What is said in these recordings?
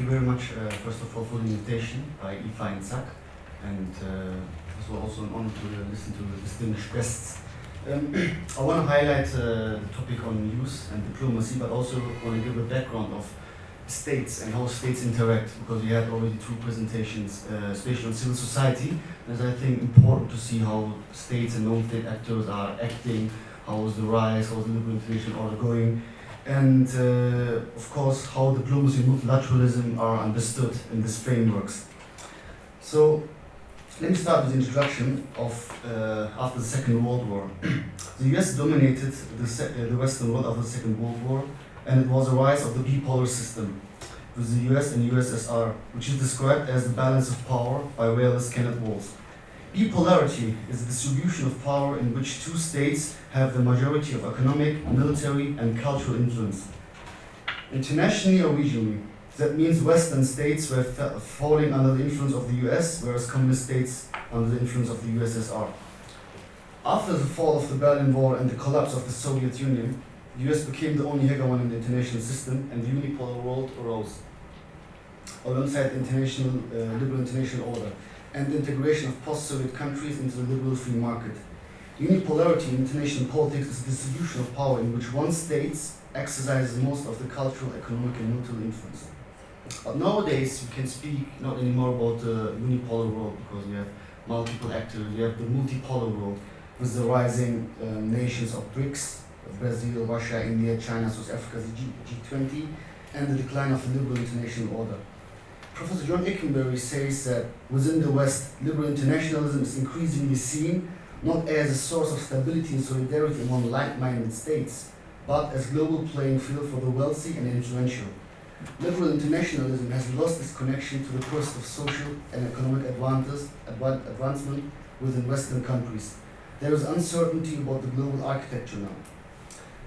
very much, first of all, for the invitation by IFA and SAC, and it was also an honor to listen to the distinguished guests. I want to highlight the topic on youth and diplomacy, but also want to give a background of states and how states interact, because we had already two presentations, especially on civil society. It's, I think, important to see how states and non-state actors are acting, how is the rise, how is the liberal international order going, and of course how diplomacy and multilateralism are understood in these frameworks. So let me start with the introduction of after the Second World War. The US dominated the Western world after the Second World War, and it was a rise of the bipolar system with the US and USSR, which is described as the balance of power by Wallace Kenneth Walls. Bipolarity is the distribution of power in which two states have the majority of economic, military, and cultural influence. Internationally or regionally, that means Western states were falling under the influence of the US, whereas communist states under the influence of the USSR. After the fall of the Berlin Wall and the collapse of the Soviet Union, the US became the only hegemon in the international system, and the unipolar world arose, alongside the liberal international order and the integration of post-Soviet countries into the liberal free market. Unipolarity in international politics is the distribution of power in which one state exercises most of the cultural, economic, and military influence. But nowadays, you can speak not anymore about the unipolar world, because we have multiple actors. We have the multipolar world with the rising nations of BRICS, Brazil, Russia, India, China, South Africa, the G20, and the decline of the liberal international order. Professor John Ickenberry says that within the West, liberal internationalism is increasingly seen not as a source of stability and solidarity among like-minded states, but as global playing field for the wealthy and influential. Liberal internationalism has lost its connection to the pursuit of social and economic advancement within Western countries. There is uncertainty about the global architecture now.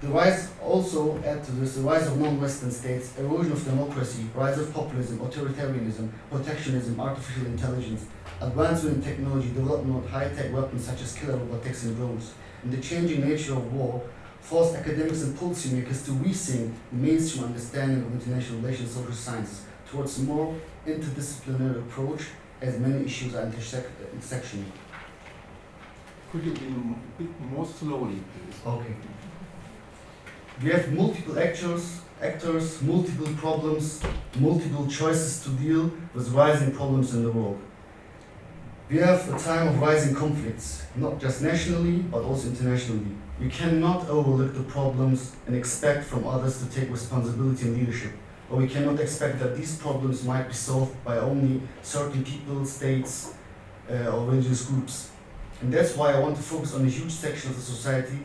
The rise also add to this the rise of non-Western states, erosion of democracy, rise of populism, authoritarianism, protectionism, artificial intelligence, advancement in technology, development of high-tech weapons such as killer robotics and drones, and the changing nature of war forced academics and policymakers to rethink the mainstream understanding of international relations and social sciences towards a more interdisciplinary approach, as many issues are intersectional. Could you be a bit more slowly, please? Okay. We have multiple actors, multiple problems, multiple choices to deal with rising problems in the world. We have a time of rising conflicts, not just nationally, but also internationally. We cannot overlook the problems and expect from others to take responsibility and leadership, or we cannot expect that these problems might be solved by only certain people, states, or religious groups. And that's why I want to focus on a huge section of the society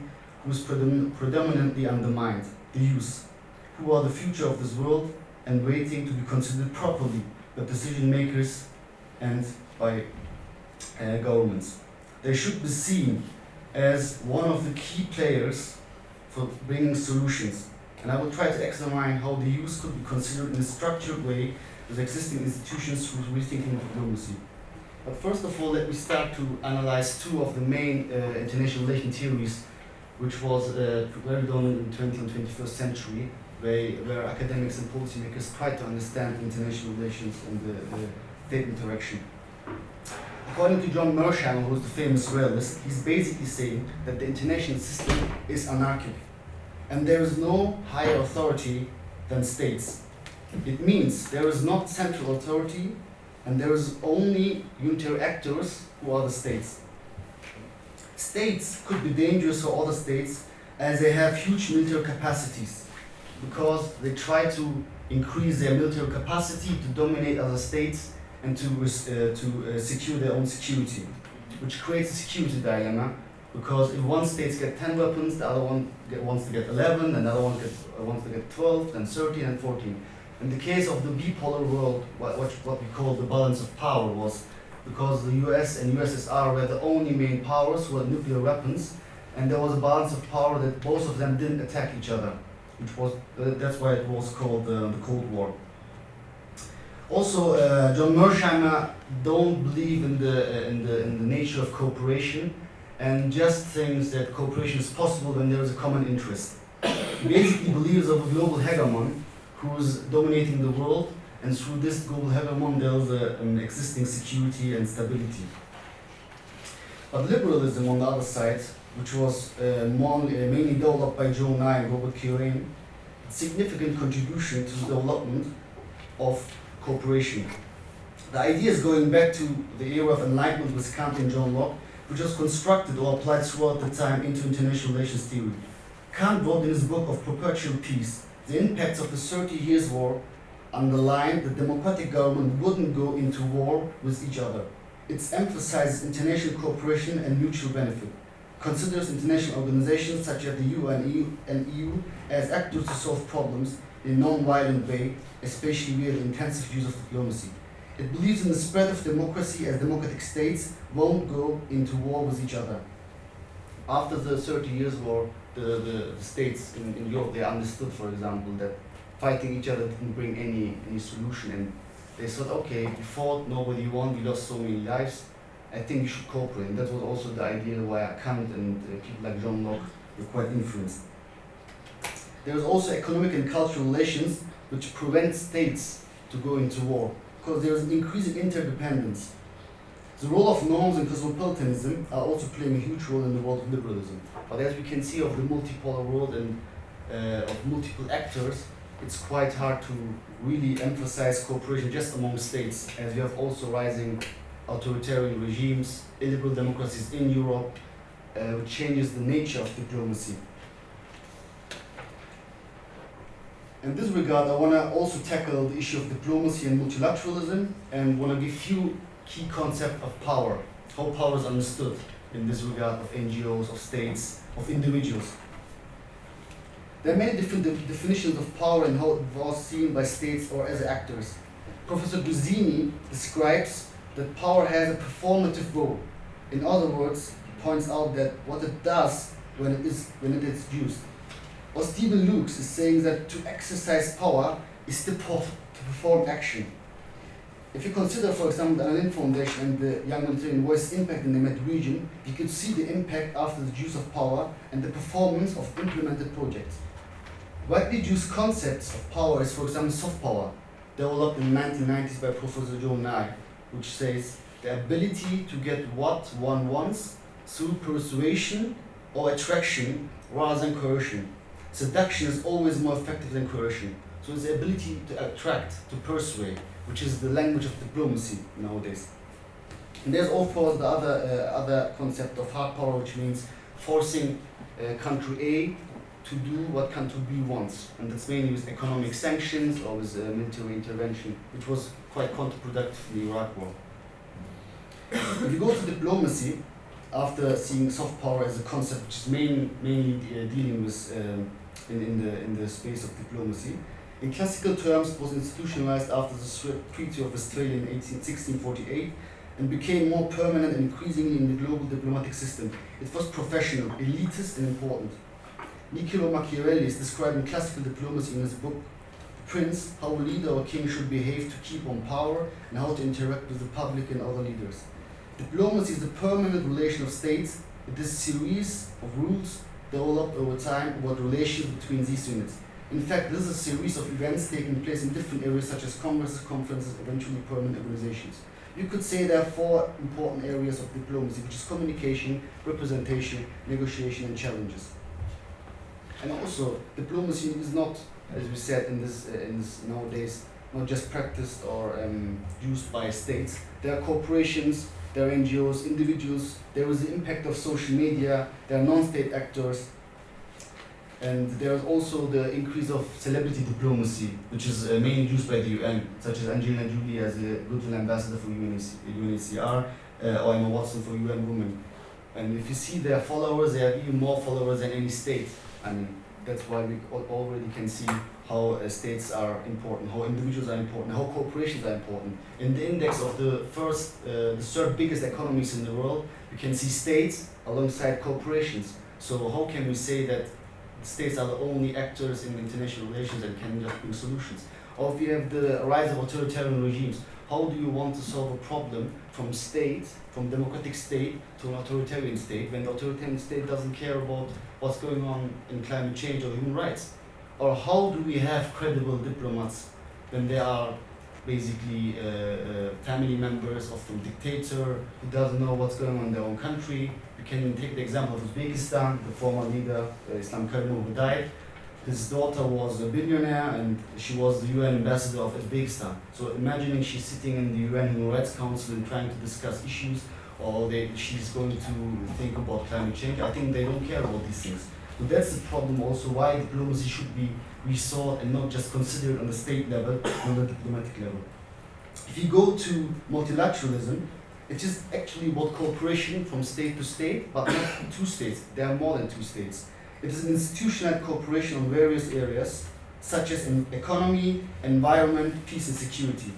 who is predominantly undermined, the youth, who are the future of this world and waiting to be considered properly by decision makers and by governments. They should be seen as one of the key players for bringing solutions. And I will try to examine how the youth could be considered in a structured way with existing institutions through rethinking diplomacy. But first of all, let me start to analyze two of the main international relation theories which was very dominant in the 20th and 21st century, where academics and policymakers tried to understand international relations and the state interaction. According to John Mearsheimer, who is the famous realist, he's basically saying that the international system is anarchic, and there is no higher authority than states. It means there is not central authority, and there is only unitary actors who are the states. States could be dangerous for other states as they have huge military capacities, because they try to increase their military capacity to dominate other states and to secure their own security, which creates a security dilemma, because if one state gets 10 weapons, the other one wants to get 11, and the other one wants to get 12, then 13 and 14. In the case of the bipolar world, what we call the balance of power was because the US and USSR were the only main powers who had nuclear weapons, and there was a balance of power that both of them didn't attack each other, which was that's why it was called the Cold War. Also, John Mearsheimer don't believe in the nature of cooperation, and just thinks that cooperation is possible when there is a common interest. He basically believes of a global hegemon who's dominating the world, and through this global hegemon there is an existing security and stability. But liberalism on the other side, which was mainly developed by Joe Nye and Robert Kiyosaki, significant contribution to the development of cooperation. The idea is going back to the era of enlightenment with Kant and John Locke, which was constructed or applied throughout the time into international relations theory. Kant wrote in his book of Perpetual Peace, the impacts of the 30 Years' War underlined that democratic government wouldn't go into war with each other. It emphasizes international cooperation and mutual benefit, considers international organizations such as the UN and EU as actors to solve problems in a non-violent way, especially via the intensive use of diplomacy. It believes in the spread of democracy as democratic states won't go into war with each other. After the 30 Years' War, the states in Europe, they understood, for example, that fighting each other didn't bring any solution, and they thought, okay, we fought, nobody won, we lost so many lives, I think we should cooperate. And that was also the idea why Kant and people like John Locke were quite influenced. There is also economic and cultural relations which prevent states to go into war, because there is an increasing interdependence. The role of norms and cosmopolitanism are also playing a huge role in the world of liberalism. But as we can see of the multipolar world and of multiple actors, it's quite hard to really emphasize cooperation just among states, as we have also rising authoritarian regimes, illiberal democracies in Europe, which changes the nature of diplomacy. In this regard, I want to also tackle the issue of diplomacy and multilateralism, and want to give few key concepts of power, how power is understood in this regard of NGOs, of states, of individuals. There are many different definitions of power and how it was seen by states or as actors. Professor Guzzini describes that power has a performative role. In other words, he points out that what it does when it is used. Or Stephen Lukes is saying that to exercise power is to perform action. If you consider, for example, the Anna Lindh Foundation and the Young Humanitarian Voice impact in the Med region, you could see the impact after the use of power and the performance of implemented projects. Widely used concepts of power is, for example, soft power, developed in the 1990s by Professor Joe Nye, which says the ability to get what one wants through persuasion or attraction rather than coercion. Seduction is always more effective than coercion. So it's the ability to attract, to persuade, which is the language of diplomacy nowadays. And there's also the other concept of hard power, which means forcing country A to do what country B wants. And that's mainly with economic sanctions or with military intervention, which was quite counterproductive in the Iraq War. If you go to diplomacy, after seeing soft power as a concept which is mainly dealing with in the space of diplomacy, in classical terms it was institutionalized after the Treaty of Westphalia in 1648 and became more permanent and increasingly in the global diplomatic system. It was professional, elitist and important. Niccolo Machiavelli is describing classical diplomacy in his book, Prince, how a leader or king should behave to keep on power and how to interact with the public and other leaders. Diplomacy is the permanent relation of states. It is a series of rules developed over time about relations between these units. In fact, this is a series of events taking place in different areas such as congresses, conferences, eventually permanent organizations. You could say there are four important areas of diplomacy, which is communication, representation, negotiation, and challenges. And also, diplomacy is not, as we said in this nowadays, not just practiced or used by states. There are corporations, there are NGOs, individuals, there is the impact of social media, there are non-state actors, and there is also the increase of celebrity diplomacy, which is mainly used by the UN, such as Angelina Jolie as the Goodwill Ambassador for UNHCR, or Emma Watson for UN Women. And if you see their followers, they have even more followers than any state. I mean, that's why we already can see how states are important, how individuals are important, how corporations are important. In the index of the third biggest economies in the world, we can see states alongside corporations. So how can we say that states are the only actors in international relations and can just bring solutions? Or if you have the rise of authoritarian regimes, how do you want to solve a problem from democratic state to an authoritarian state, when the authoritarian state doesn't care about what's going on in climate change or human rights? Or how do we have credible diplomats when they are basically family members of the dictator who doesn't know what's going on in their own country. We can take the example of Uzbekistan, the former leader, Islam Karimov, who died. His daughter was a billionaire and she was the UN ambassador of Uzbekistan. So imagining she's sitting in the UN Human Rights Council and trying to discuss issues, or she's going to think about climate change. I think they don't care about these things. So that's the problem also why diplomacy should be resought and not just considered on the state level, on the diplomatic level. If you go to multilateralism, it is actually about cooperation from state to state, but not two states. There are more than two states. It is an institutional cooperation on various areas, such as in economy, environment, peace and security.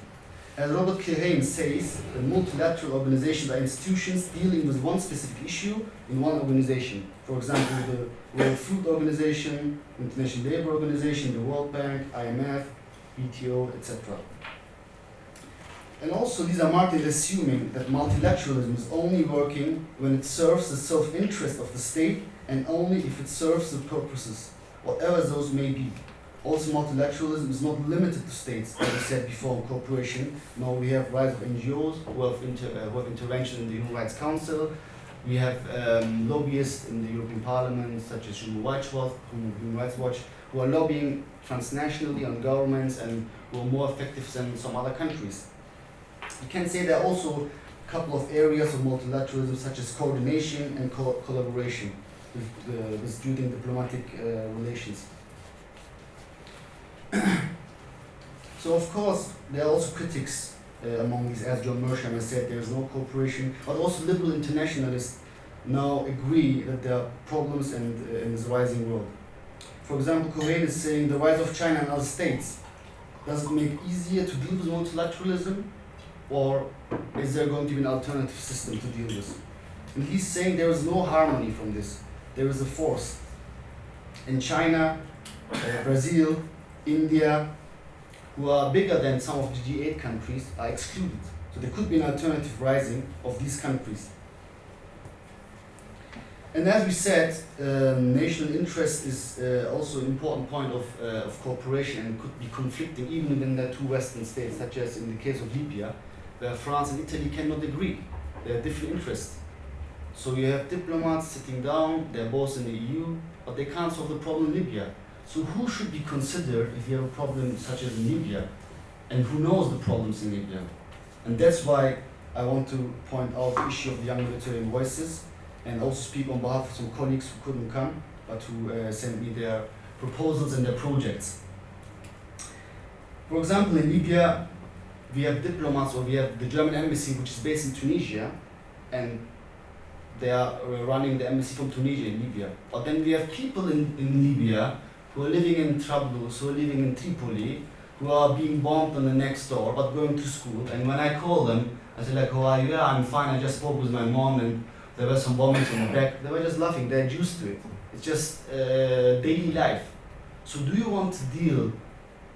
As Robert Kilhane says, the multilateral organizations are institutions dealing with one specific issue in one organization. For example, the World Food Organization, International Labour Organization, the World Bank, IMF, WTO, etc. And also these are marked as assuming that multilateralism is only working when it serves the self-interest of the state and only if it serves the purposes, whatever those may be. Also, multilateralism is not limited to states, as we said before, in cooperation. Now we have rise of NGOs who have intervention in the Human Rights Council. We have lobbyists in the European Parliament, such as Human Rights Watch, who are lobbying transnationally on governments and who are more effective than some other countries. You can say there are also a couple of areas of multilateralism, such as coordination and collaboration with building diplomatic relations. So of course there are also critics among these, as John Mearsheimer said, there is no cooperation, but also liberal internationalists now agree that there are problems in this rising world. For example, Cohen is saying the rise of China and other states, does it make it easier to deal with multilateralism, or is there going to be an alternative system to deal with? And he's saying there is no harmony from this. There is a force. In China, Brazil, India, who are bigger than some of the G8 countries, are excluded. So there could be an alternative rising of these countries. And as we said, national interest is also an important point of cooperation and could be conflicting even within the two Western states, such as in the case of Libya, where France and Italy cannot agree. They have different interests. So you have diplomats sitting down, they're both in the EU, but they can't solve the problem in Libya. So who should be considered if you have a problem such as in Libya, and who knows the problems in Libya? And that's why I want to point out the issue of the young military voices, and also speak on behalf of some colleagues who couldn't come, but who sent me their proposals and their projects. For example, in Libya, we have diplomats, or we have the German embassy, which is based in Tunisia, and they are running the embassy from Tunisia in Libya. But then we have people in Libya who are living in Trablus, who are living in Tripoli, who are being bombed on the next door, but going to school. And when I call them, I say like, how are you? Yeah, I'm fine, I just spoke with my mom and there were some bombings on the back. They were just laughing, they're used to it. It's just daily life. So do you want to deal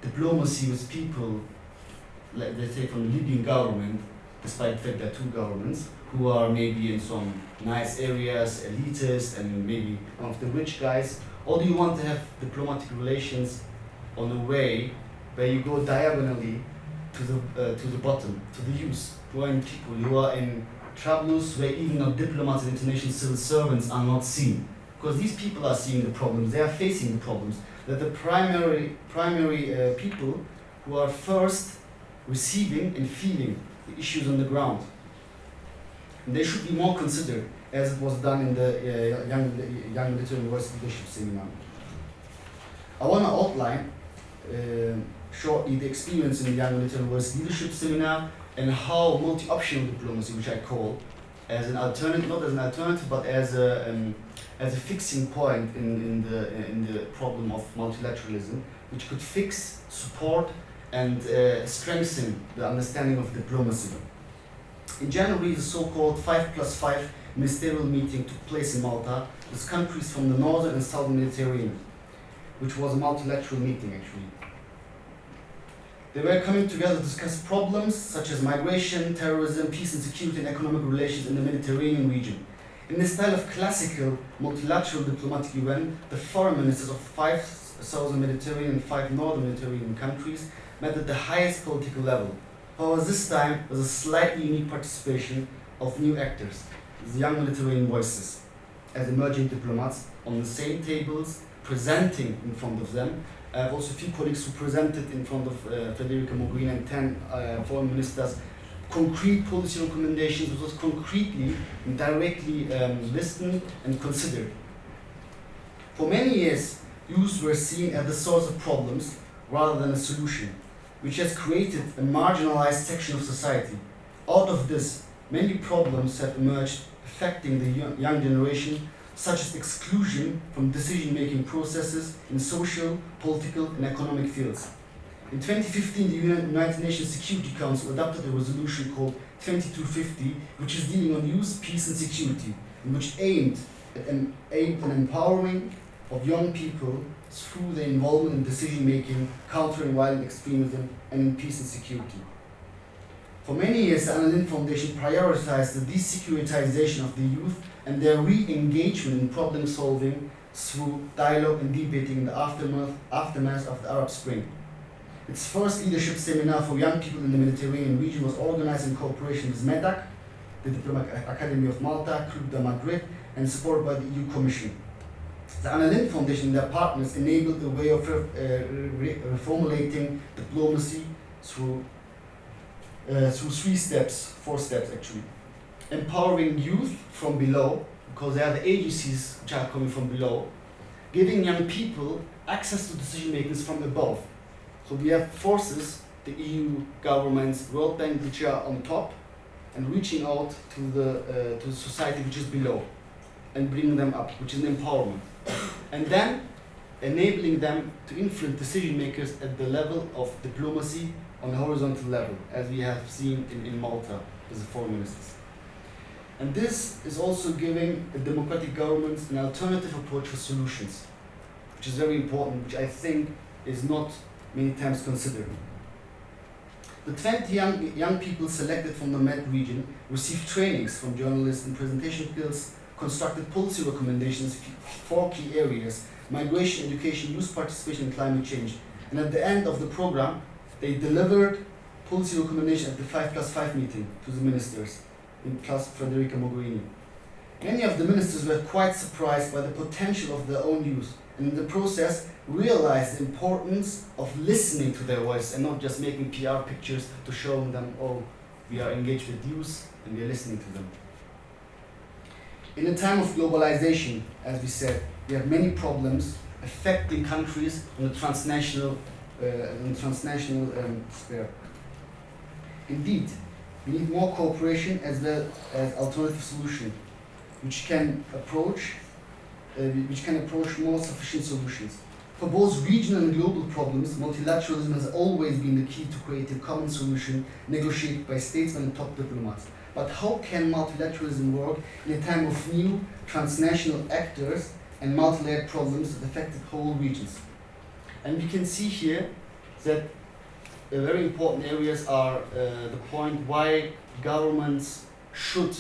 diplomacy with people, like they say from the Libyan government, despite the fact there are two governments, who are maybe in some nice areas, elitist, and maybe one of the rich guys? Or do you want to have diplomatic relations on a way where you go diagonally to the bottom, to the youth, who are in people, who are in Trablus, where even our diplomats and international civil servants are not seen? Because these people are seeing the problems, they are facing the problems. They're the primary people who are first receiving and feeling the issues on the ground. And they should be more considered, as it was done in the Young Military University Leadership Seminar. I want to outline shortly the experience in the Young Military University Leadership Seminar and how multi-optional diplomacy, which I call as an alternative, not as an alternative, but as a fixing point in the problem of multilateralism, which could fix, support, and strengthen the understanding of diplomacy. In January, the so-called 5+5 ministerial meeting took place in Malta with countries from the northern and southern Mediterranean, which was a multilateral meeting actually. They were coming together to discuss problems such as migration, terrorism, peace and security, and economic relations in the Mediterranean region. In the style of classical multilateral diplomatic event, the foreign ministers of 5 southern Mediterranean and 5 northern Mediterranean countries met at the highest political level. However, this time was a slightly unique participation of new actors, the young Mediterranean voices, as emerging diplomats on the same tables, presenting in front of them. I have also a few colleagues who presented in front of Federica Mogherini and 10 foreign ministers concrete policy recommendations, which was concretely and directly listened and considered. For many years, youths were seen as the source of problems rather than a solution, which has created a marginalized section of society. Out of this, many problems have emerged affecting the young generation, such as exclusion from decision-making processes in social, political, and economic fields. In 2015, the United Nations Security Council adopted a resolution called 2250, which is dealing on youth, peace, and security, and which aimed at empowering of young people through their involvement in decision-making, countering violent extremism, and in peace and security. For many years, the Anna Lindh Foundation prioritized the desecuritization of the youth and their re-engagement in problem-solving through dialogue and debating in the aftermath of the Arab Spring. Its first leadership seminar for young people in the Mediterranean region was organized in cooperation with MEDAC, the Diplomatic Academy of Malta, Club de Madrid, and supported by the EU Commission. The Anna Lindh Foundation and their partners enabled a way of reformulating diplomacy through 4 steps actually. Empowering youth from below, because they are the agencies which are coming from below. Giving young people access to decision makers from above. So we have forces, the EU governments, World Bank, which are on top, and reaching out to the society which is below, and bringing them up, which is an empowerment. And then enabling them to influence decision makers at the level of diplomacy on a horizontal level, as we have seen in Malta with the foreign ministers. And this is also giving the democratic governments an alternative approach for solutions, which is very important, which I think is not many times considered. The 20 young people selected from the Med region received trainings from journalists and presentation skills, constructed policy recommendations for 4 key areas: migration, education, youth participation, and climate change. And at the end of the program, they delivered policy recommendations at the 5+5 meeting to the ministers, plus Federica Mogherini. Many of the ministers were quite surprised by the potential of their own youth, and in the process realized the importance of listening to their voice and not just making PR pictures to show them, oh, we are engaged with youth and we are listening to them. In a time of globalization, as we said, we have many problems affecting countries on a transnational sphere. Indeed, we need more cooperation as well as alternative solutions, which can approach more sufficient solutions. For both regional and global problems, multilateralism has always been the key to create a common solution negotiated by statesmen and top diplomats. But how can multilateralism work in a time of new transnational actors and multi-layered problems that affect whole regions? And we can see here that very important areas are the point why governments should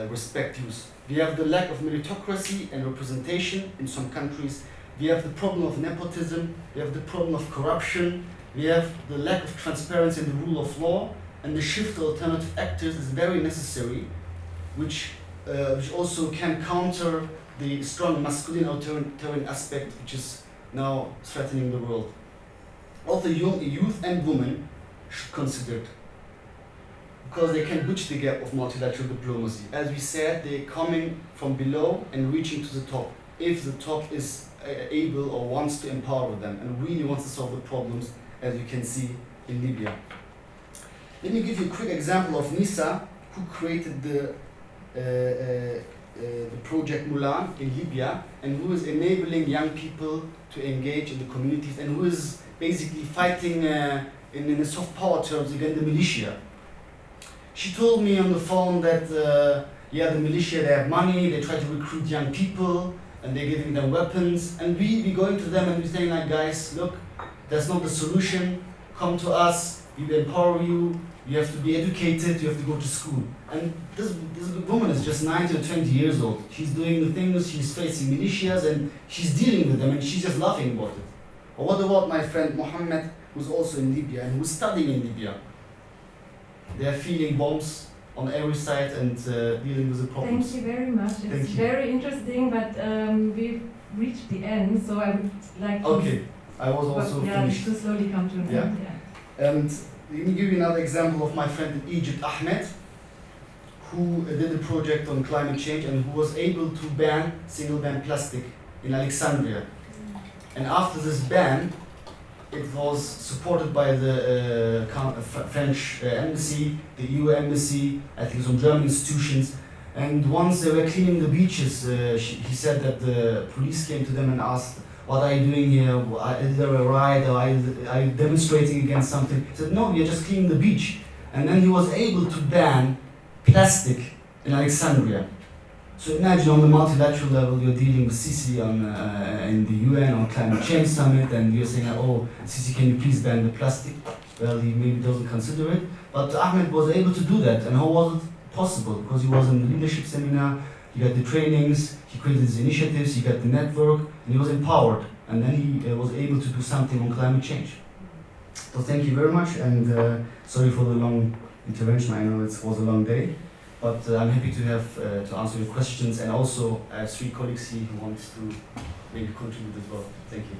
respect youth. We have the lack of meritocracy and representation in some countries. We have the problem of nepotism. We have the problem of corruption. We have the lack of transparency in the rule of law. And the shift to alternative actors is very necessary, which also can counter the strong masculine authoritarian aspect which is now threatening the world. Also, youth and women should consider it, because they can bridge the gap of multilateral diplomacy. As we said, they're coming from below and reaching to the top, if the top is able or wants to empower them and really wants to solve the problems, as you can see in Libya. Let me give you a quick example of Nisa, who created the project Mulan in Libya, and who is enabling young people to engage in the communities, and who is basically fighting in the soft power terms against the militia. She told me on the phone that the militia, they have money, they try to recruit young people, and they're giving them weapons, and we going to them and we're saying like, guys, look, that's not the solution, come to us, we will empower you, you have to be educated, you have to go to school. And this woman is just 19 or 20 years old. She's doing the things, she's facing militias, and she's dealing with them, and she's just laughing about it. Or what about my friend Mohammed, who's also in Libya and who's studying in Libya. They are feeling bombs on every side and dealing with the problems. Thank you very much. It's very interesting, but we've reached the end, so I would like to... Okay, I was also finished. to slowly come to an end. Yeah. And let me give you another example of my friend in Egypt, Ahmed, who did a project on climate change and who was able to ban single-ban plastic in Alexandria. And after this ban, it was supported by the French embassy, the EU embassy, I think some German institutions. And once they were cleaning the beaches, he said that the police came to them and asked, "What are you doing here? Is there a riot? Or are you demonstrating against something?" He said, "No, we are just cleaning the beach." And then he was able to ban plastic in Alexandria. So imagine on the multilateral level, you're dealing with Sisi in the UN on climate change summit, and you're saying, "Oh, Sisi, can you please ban the plastic?" Well, he maybe doesn't consider it, but Ahmed was able to do that. And how was it possible? Because he was in the leadership seminar, he got the trainings, he created his initiatives, he got the network, and he was empowered. And then he was able to do something on climate change. So thank you very much, and sorry for the long intervention. I know it was a long day. But I'm happy to have to answer your questions, and also I have 3 colleagues here who want to maybe contribute as well. Thank you.